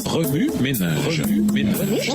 Remue ménage. Remue ménage.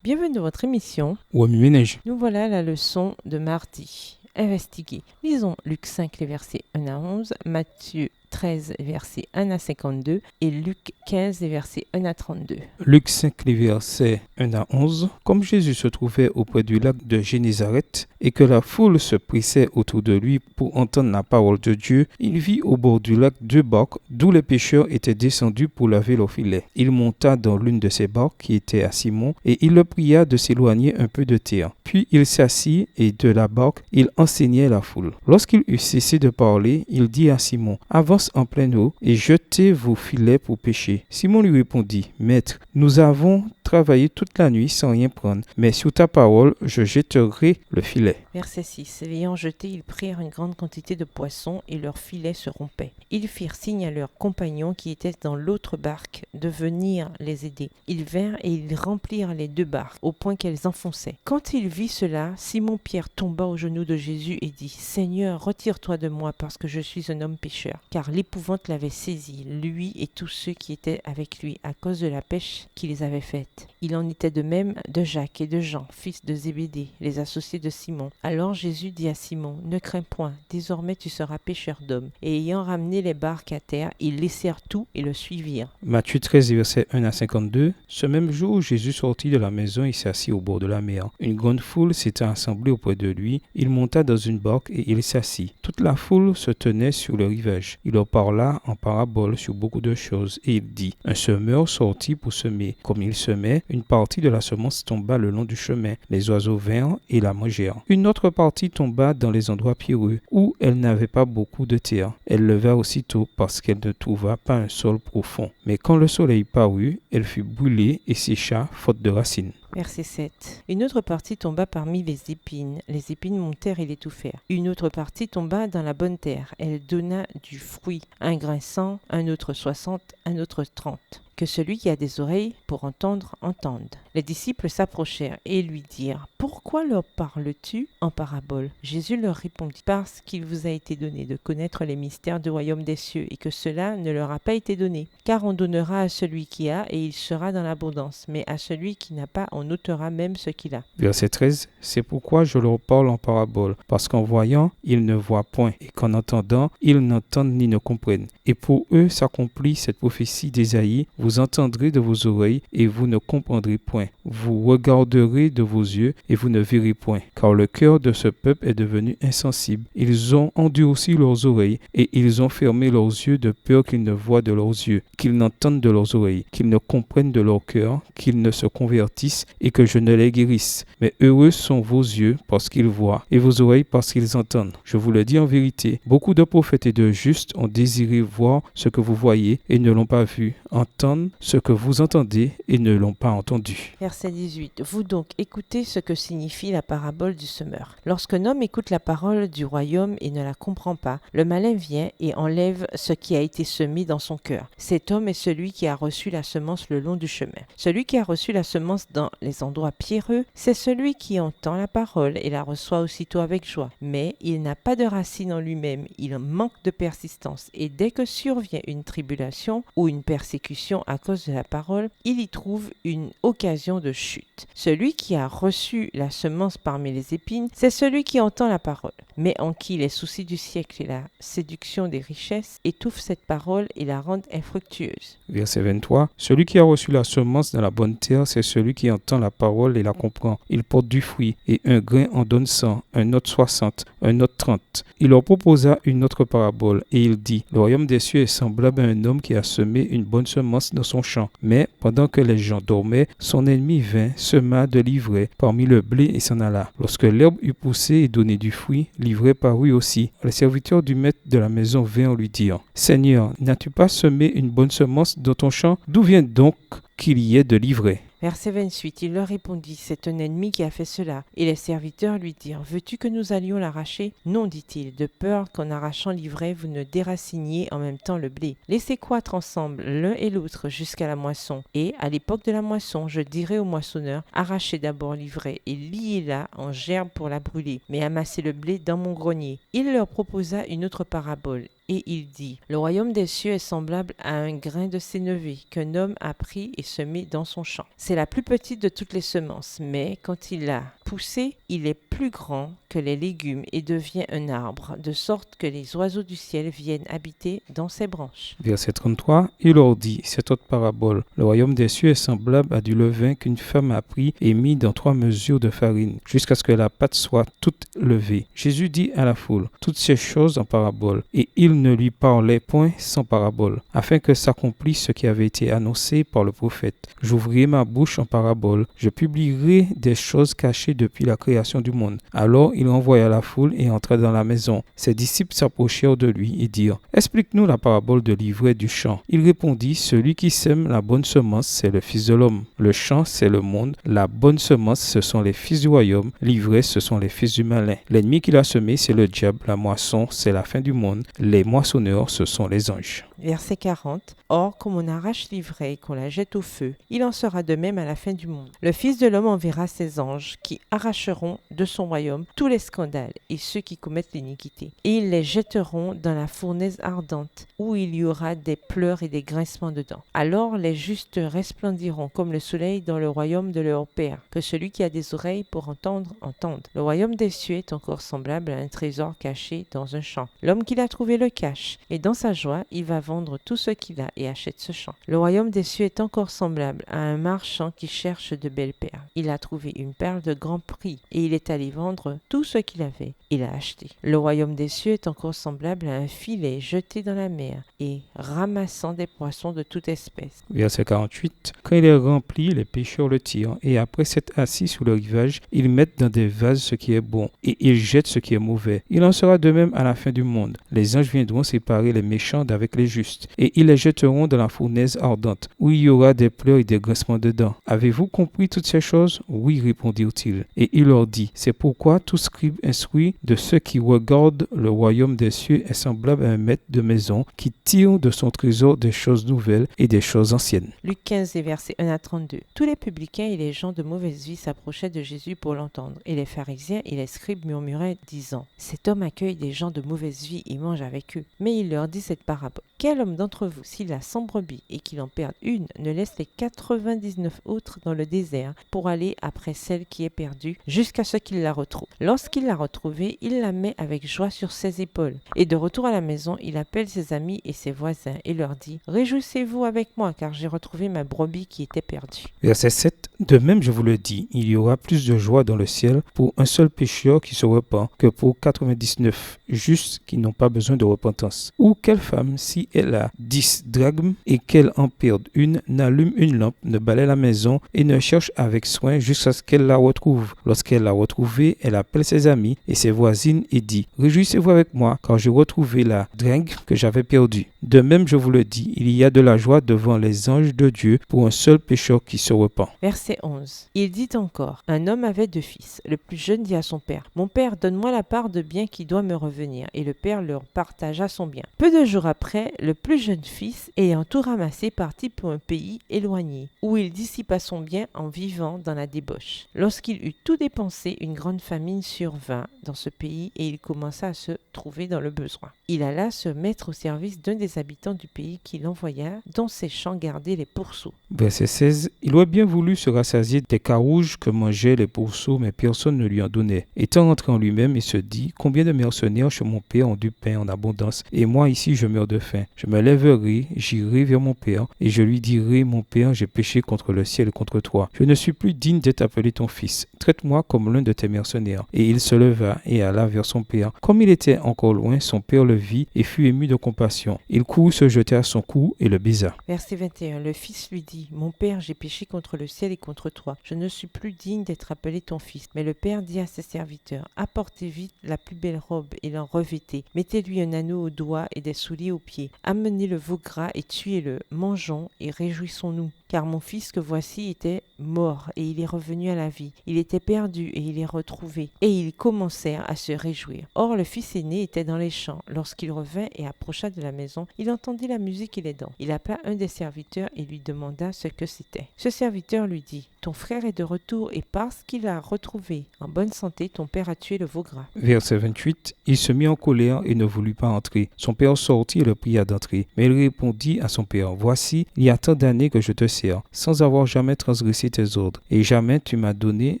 Bienvenue dans votre émission. Remue ménage. Nous voilà à la leçon de mardi. Investiguer. Lisons Luc 5, les versets 1 à 11, Matthieu 13, les versets 1 à 52 et Luc 15, les versets 1 à 32. Luc 5, les versets 1 à 11. Comme Jésus se trouvait auprès du lac de Génézareth et que la foule se pressait autour de lui pour entendre la parole de Dieu, il vit au bord du lac deux barques d'où les pêcheurs étaient descendus pour laver leurs filets. Il monta dans l'une de ces barques qui était à Simon et il le pria de s'éloigner un peu de terre. Puis il s'assit et de la barque, il enseignait la foule. Lorsqu'il eut cessé de parler, il dit à Simon, « Avance en pleine eau et jetez vos filets pour pêcher. » Simon lui répondit, « Maître, nous avons travaillé toute la nuit sans rien prendre, mais sur ta parole, je jetterai le filet. » Verset 6. L'ayant jeté, ils prirent une grande quantité de poissons et leurs filets se rompaient. Ils firent signe à leurs compagnons qui étaient dans l'autre barque de venir les aider. Ils vinrent et ils remplirent les deux barques au point qu'elles enfonçaient. Quand il vit cela, Simon-Pierre tomba aux genoux de Jésus et dit, « Seigneur, retire-toi de moi parce que je suis un homme pécheur. » Car l'épouvante l'avait saisi, lui et tous ceux qui étaient avec lui, à cause de la pêche qui les avait faite. Il en était de même de Jacques et de Jean, fils de Zébédée, les associés de Simon. Alors Jésus dit à Simon, « Ne crains point, désormais tu seras pêcheur d'hommes. » Et ayant ramené les barques à terre, ils laissèrent tout et le suivirent. Matthieu 13, versets 1 à 52. Ce même jour, Jésus sortit de la maison et s'assit au bord de la mer. Une grande foule s'était assemblée auprès de lui. Il monta dans une barque et il s'assit. Toute la foule se tenait sur le rivage. Il leur parla en parabole sur beaucoup de choses et il dit, « Un semeur sortit pour semer. Comme il semait, une partie de la semence tomba le long du chemin. Les oiseaux vinrent et la mangèrent. Une autre partie tomba dans les endroits pierreux, où elle n'avait pas beaucoup de terre. Elle leva aussitôt parce qu'elle ne trouva pas un sol profond. Mais quand le soleil parut, elle fut brûlée et sécha, faute de racines. » Verset 7. Une autre partie tomba parmi les épines. Les épines montèrent et l'étouffèrent. Une autre partie tomba dans la bonne terre. Elle donna du fruit, un grain 100, un autre 60, un autre 30. Que celui qui a des oreilles pour entendre, entende. Les disciples s'approchèrent et lui dirent, « Pourquoi leur parles-tu en parabole ?» Jésus leur répondit, « Parce qu'il vous a été donné de connaître les mystères du royaume des cieux et que cela ne leur a pas été donné. Car on donnera à celui qui a et il sera dans l'abondance, mais à celui qui n'a pas, on ôtera même ce qu'il a. » Verset 13. C'est pourquoi je leur parle en parabole, parce qu'en voyant, ils ne voient point, et qu'en entendant, ils n'entendent ni ne comprennent. Et pour eux s'accomplit cette prophétie d'Ésaïe, vous entendrez de vos oreilles et vous ne comprendrez point. Vous regarderez de vos yeux et vous ne verrez point. Car le cœur de ce peuple est devenu insensible. Ils ont endurci leurs oreilles et ils ont fermé leurs yeux de peur qu'ils ne voient de leurs yeux, qu'ils n'entendent de leurs oreilles, qu'ils ne comprennent de leur cœur, qu'ils ne se convertissent et que je ne les guérisse. Mais heureux sont vos yeux parce qu'ils voient et vos oreilles parce qu'ils entendent. Je vous le dis en vérité, beaucoup de prophètes et de justes ont désiré voir ce que vous voyez et ne l'ont pas vu, entendre ce que vous entendez et ne l'ont pas entendu. Verset 18. Vous donc écoutez ce que signifie la parabole du semeur. Lorsqu'un homme écoute la parole du royaume et ne la comprend pas, le malin vient et enlève ce qui a été semé dans son cœur. Cet homme est celui qui a reçu la semence le long du chemin. Celui qui a reçu la semence dans les endroits pierreux, c'est celui qui entend la parole et la reçoit aussitôt avec joie. Mais il n'a pas de racine en lui-même, il manque de persistance. Et dès que survient une tribulation ou une persécution à cause de la parole, il y trouve une occasion de chute. Celui qui a reçu la semence parmi les épines, c'est celui qui entend la parole, mais en qui les soucis du siècle et la séduction des richesses étouffent cette parole et la rendent infructueuse. Verset 23. Celui qui a reçu la semence dans la bonne terre, c'est celui qui entend la parole et la comprend. Il porte du fruit, et un grain en donne 100, un autre 60, un autre 30. Il leur proposa une autre parabole, et il dit, « Le royaume des cieux est semblable à un homme qui a semé une bonne semence dans son champ. Mais pendant que les gens dormaient, son ennemi vint, sema de l'ivraie parmi le blé et s'en alla. Lorsque l'herbe eut poussé et donné du fruit, l'ivraie parut aussi. Les serviteurs du maître de la maison vinrent lui dire, « Seigneur, n'as-tu pas semé une bonne semence dans ton champ? D'où vient donc qu'il y ait de l'ivraie? » Verset 28, il leur répondit, c'est un ennemi qui a fait cela. Et les serviteurs lui dirent, veux-tu que nous allions l'arracher? Non, dit-il, de peur qu'en arrachant l'ivraie, vous ne déraciniez en même temps le blé. Laissez croître ensemble l'un et l'autre jusqu'à la moisson. Et à l'époque de la moisson, je dirai au moissonneur, arrachez d'abord l'ivraie et liez-la en gerbe pour la brûler, mais amassez le blé dans mon grenier. Il leur proposa une autre parabole. Et il dit, le royaume des cieux est semblable à un grain de sénévé qu'un homme a pris et semé dans son champ. C'est la plus petite de toutes les semences, mais quand il a poussé, il est plus grand que les légumes et devient un arbre, de sorte que les oiseaux du ciel viennent habiter dans ses branches. Verset 33, il leur dit, cette autre parabole, le royaume des cieux est semblable à du levain qu'une femme a pris et mis dans 3 mesures de farine, jusqu'à ce que la pâte soit toute levée. Jésus dit à la foule, toutes ces choses en parabole, et il ne lui parlait point sans parabole, afin que s'accomplisse ce qui avait été annoncé par le prophète. J'ouvrirai ma bouche en parabole, je publierai des choses cachées depuis la création du monde. Alors il envoya la foule et entra dans la maison. Ses disciples s'approchèrent de lui et dirent, explique-nous la parabole de l'ivraie du champ. Il répondit, celui qui sème la bonne semence, c'est le Fils de l'homme. Le champ, c'est le monde. La bonne semence, ce sont les fils du royaume. L'ivraie, ce sont les fils du malin. L'ennemi qui l'a semé, c'est le diable. La moisson, c'est la fin du monde. Les moissonneurs, ce sont les anges. Verset 40. Or, comme on arrache l'ivraie et qu'on la jette au feu, il en sera de même à la fin du monde. Le Fils de l'homme enverra ses anges qui arracheront de son royaume tous les scandales et ceux qui commettent l'iniquité. Et ils les jetteront dans la fournaise ardente, où il y aura des pleurs et des grincements de dents. Alors les justes resplendiront comme le soleil dans le royaume de leur Père. Que celui qui a des oreilles pour entendre, entende. Le royaume des cieux est encore semblable à un trésor caché dans un champ. L'homme qui l'a trouvé le cache, et dans sa joie, il va vendre tout ce qu'il a et achète ce champ. Le royaume des cieux est encore semblable à un marchand qui cherche de belles perles. Il a trouvé une perle de grand prix, et il est allé vendre tout ce qu'il avait. Il a acheté. Le royaume des cieux est encore semblable à un filet jeté dans la mer et ramassant des poissons de toute espèce. Verset 48. Quand il est rempli, les pêcheurs le tirent, et après s'être assis sur le rivage, ils mettent dans des vases ce qui est bon, et ils jettent ce qui est mauvais. Il en sera de même à la fin du monde. Les anges viendront séparer les méchants d'avec les justes, et ils les jetteront dans la fournaise ardente, où il y aura des pleurs et des grincements de dents. Avez-vous compris toutes ces choses? Oui, répondirent-ils. Et il leur dit, c'est pourquoi tout scribe instruit de ceux qui regardent le royaume des cieux est semblable à un maître de maison qui tire de son trésor des choses nouvelles et des choses anciennes. Luc 15, versets 1 à 32. Tous les publicains et les gens de mauvaise vie s'approchaient de Jésus pour l'entendre, et les pharisiens et les scribes murmuraient, disant, cet homme accueille des gens de mauvaise vie et mange avec eux. Mais il leur dit cette parabole. Quel homme d'entre vous, s'il a 100 brebis et qu'il en perde une, ne laisse les 99 autres dans le désert pour aller après celle qui est perdue jusqu'à ce qu'il la retrouve. Lorsqu'il l'a retrouvée, il la met avec joie sur ses épaules. Et de retour à la maison, il appelle ses amis et ses voisins et leur dit, réjouissez-vous avec moi car j'ai retrouvé ma brebis qui était perdue. Verset 7. De même, je vous le dis, il y aura plus de joie dans le ciel pour un seul pécheur qui se repent que pour 99 justes qui n'ont pas besoin de repentance. Ou quelle femme, si elle a 10 drachmes et qu'elle en perde une, n'allume une lampe, ne balaie la maison et ne cherche avec soin jusqu'à ce qu'elle la retrouve. Lorsqu'elle l'a retrouvée, elle appelle ses amis et ses voisines et dit, réjouissez-vous avec moi car j'ai retrouvé la drachme que j'avais perdue. De même, je vous le dis, il y a de la joie devant les anges de Dieu pour un seul pécheur qui se repent. Verset 11. Il dit encore, un homme avait 2 fils. Le plus jeune dit à son père, mon père, donne-moi la part de bien qui doit me revenir. Et le père leur partagea son bien. Peu de jours après, le plus jeune fils, ayant tout ramassé, partit pour un pays éloigné, où il dissipa son bien en vivant dans la débauche. Lorsqu'il eut tout dépensé, une grande famine survint dans ce pays et il commença à se trouver dans le besoin. Il alla se mettre au service d'un des habitants du pays qui l'envoya dans ses champs garder les pourceaux. Verset 16. Il aurait bien voulu se rassasier des carouges que mangeaient les pourceaux, mais personne ne lui en donnait. Étant rentré en lui-même, il se dit, combien de mercenaires chez mon père ont du pain en abondance, et moi ici je meurs de faim. Je me lèverai, j'irai vers mon père, et je lui dirai, mon père, j'ai péché contre le ciel et contre toi. Je ne suis plus digne d'être appelé ton fils. Traite-moi comme l'un de tes mercenaires. Et il se leva et alla vers son père. Comme il était encore loin, son père le vit et fut ému de compassion. Il courut se jeter à son cou et le baisa. Verset 21. Le fils lui dit, mon père, j'ai péché contre le ciel et contre toi. Je ne suis plus digne d'être appelé ton fils. Mais le père dit à ses serviteurs, apportez vite la plus belle robe et l'en revêtez. Mettez-lui un anneau au doigt et des souliers aux pieds. Amenez le veau gras et tuez-le. Mangeons et réjouissons-nous. car mon fils que voici était mort et il est revenu à la vie. Il était perdu et il est retrouvé. Et ils commencèrent à se réjouir. Or, le fils aîné était dans les champs. Lorsqu'il revint et approcha de la maison, il entendit la musique et les dents. Il appela un des serviteurs et lui demanda ce que c'était. Ce serviteur lui dit: ton frère est de retour et parce qu'il a retrouvé en bonne santé, ton père a tué le veau gras. Verset 28. Il se mit en colère et ne voulut pas entrer. Son père sortit et le pria d'entrer. Mais il répondit à son père: voici, il y a tant d'années que je te sers, sans avoir jamais transgressé tes ordres. Et jamais tu m'as donné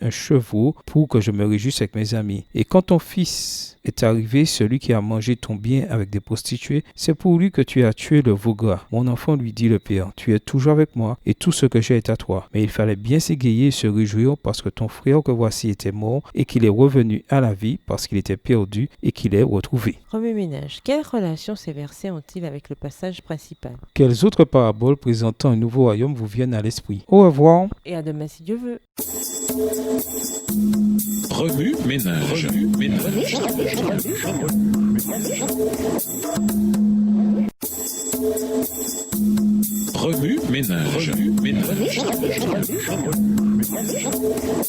un chevreau pour que je me réjouisse avec mes amis. Et quand ton fils est arrivé, celui qui a mangé ton bien avec des prostituées, c'est pour lui que tu as tué le veau gras. Mon enfant, lui dit le père, tu es toujours avec moi et tout ce que j'ai est à toi. Mais il fallait bien s'égayer et se réjouir parce que ton frère que voici était mort et qu'il est revenu à la vie parce qu'il était perdu et qu'il est retrouvé. Remue-ménage. Quelle relation ces versets ont-ils avec le passage principal? Quelles autres paraboles présentant un nouveau royaume vous viennent à l'esprit? Au revoir. Et à demain si Dieu veut. Remue-ménage. Remue-ménage.